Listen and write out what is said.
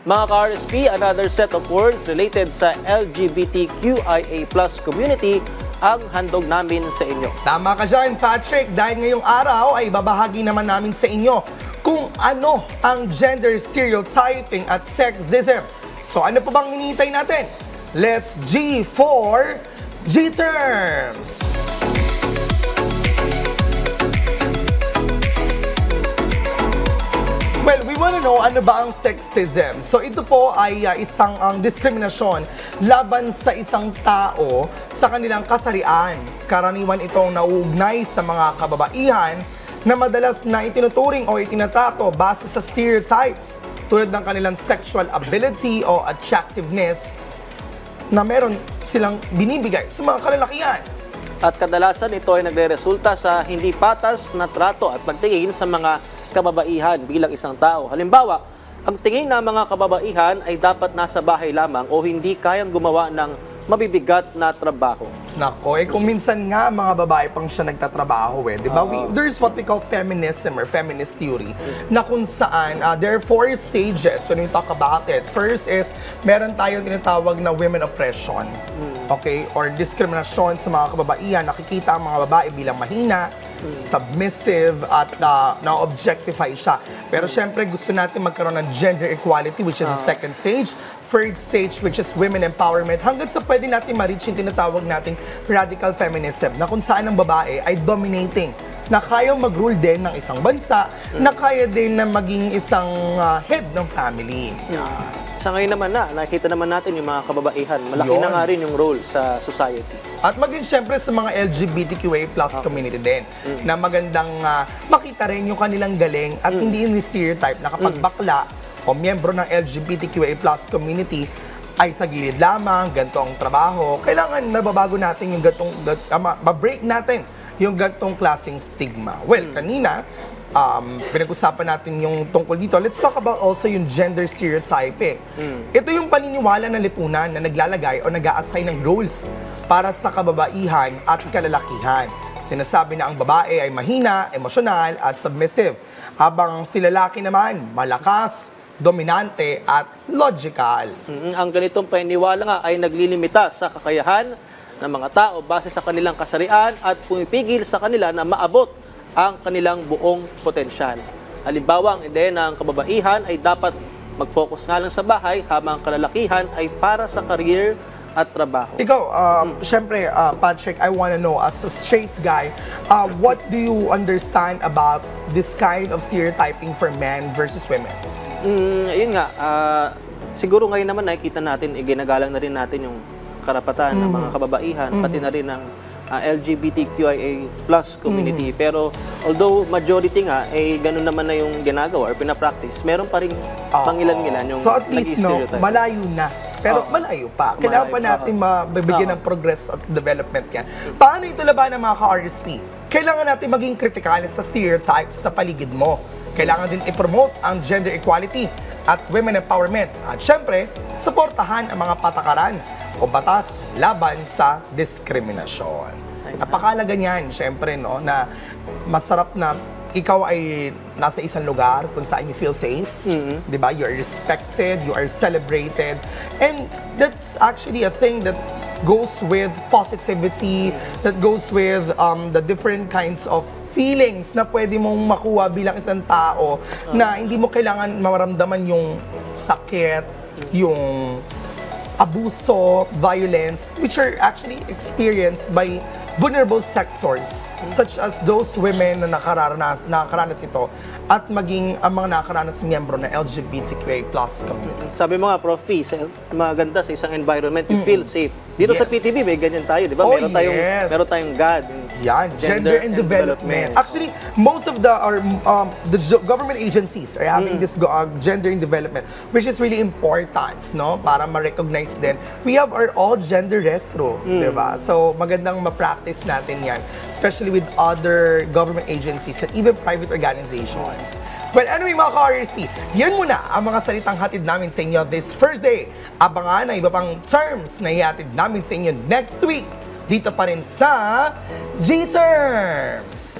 Mga ka-RSP, another set of words related sa LGBTQIA+ community ang handog namin sa inyo. Tama ka dyan, Patrick, dahil ngayong araw ay babahagi naman namin sa inyo kung ano ang gender stereotyping at sexism. So ano pa bang hinihintay natin? Let's G for G-Terms! Well, we want to know ano ba ang sexism. So ito po ay isang diskriminasyon laban sa isang tao sa kanilang kasarian. Karaniwan itong nauugnay sa mga kababaihan na madalas na itinuturing o itinatrato base sa stereotypes tulad ng kanilang sexual ability o attractiveness na meron silang binibigay sa mga kalalakihan. At kadalasan ito ay nagre-resulta sa hindi patas na trato at pagtingin sa mga kababaihan bilang isang tao. Halimbawa, ang tingin ng mga kababaihan ay dapat nasa bahay lamang o hindi kayang gumawa ng mabibigat na trabaho. Nako, kung minsan nga mga babae pang siya nagtatrabaho di ba? There's what we call feminism or feminist theory na kung saan there are 4 stages when we talk about it. First is, meron tayong tinatawag na women oppression. Okay? Or diskriminasyon sa mga kababaihan. Nakikita ang mga babae bilang mahina, submissive, at na-objectify siya. Pero syempre gusto natin magkaroon ng gender equality, which is the second stage. Third stage, which is women empowerment. Hanggang sa pwede natin ma-reach yung tinatawag nating radical feminism, na kung saan ang babae ay dominating, na kaya mag-rule din ng isang bansa, na kaya din na maging isang head ng family. Sa ngayon naman nakikita naman natin yung mga kababaihan. Malaki na nga rin yung role sa society. At maging syempre sa mga LGBTQA+ community din, na magandang makita rin yung kanilang galing at hindi yung stereotype na kapag bakla o miyembro ng LGBTQA+ community ay sa gilid lamang, ganito ang trabaho. Kailangan nababago natin yung ma-break natin yung gantong klaseng stigma. Well, kanina, pinag-usapan natin yung tungkol dito. Let's talk about also yung gender stereotyping. Ito yung paniniwala ng lipunan na naglalagay o nag-a-assign ng roles para sa kababaihan at kalalakihan. Sinasabi na ang babae ay mahina, emosyonal at submissive, habang si lalaki naman malakas, dominante at logical. Ang ganitong paniniwala nga ay naglilimita sa kakayahan ng mga tao base sa kanilang kasarian at pumipigil sa kanila na maabot ang kanilang buong potensyal. Halimbawa, ang ideya ng kababaihan ay dapat mag-focus nga lang sa bahay habang ang kalalakihan ay para sa career at trabaho. Ikaw, syempre, Patrick, I wanna know, as a straight guy, what do you understand about this kind of stereotyping for men versus women? Yun nga, siguro ngayon naman nakikita natin, ginagalang na rin natin yung karapatan ng mga kababaihan, pati na rin ng LGBTQIA+ community. Pero although majority nga, ganun naman na yung ginagawa or pinapractice, meron pa rin pangilan-ngilan yung so at least, malayo na. Pero malayo pa. Kailangan pa natin mabibigyan ng progress at development yan. Paano ito laban ng mga ka-RSP? Kailangan natin maging kritikal sa stereotypes sa paligid mo. Kailangan din i-promote ang gender equality at women empowerment. At syempre, suportahan ang mga patakaran o batas laban sa diskriminasyon. Napakalaga niyan, syempre, na masarap na ikaw ay nasa isang lugar kung saan you feel safe, di ba? You are respected, you are celebrated, and that's actually a thing that goes with positivity, that goes with the different kinds of feelings na pwede mong makuha bilang isang tao, na hindi mo kailangan maramdaman yung sakit, yung abuso, violence, which are actually experienced by vulnerable sectors, such as those women na nakakaranas ito, at maging ang mga nakakaranas miyembro ng LGBTQA+ community. Sabi mo nga, Prof. Maganda sa isang environment, you feel safe. Dito sa PTV, may ganyan tayo, di ba? Meron tayong God. Yan, gender and development. Actually, most of the government agencies are having this gender and development, which is really important, para ma-recognize din. We have our all gender restroom, di ba? So, magandang ma-practice natin yan, especially with other government agencies and even private organizations. But anyway, mga ka-RSP, yan muna ang mga salitang hatid namin sa inyo this Thursday. Abangan na iba pang terms na ihatid namin sa inyo next week. Dito pa rin sa G-Terms!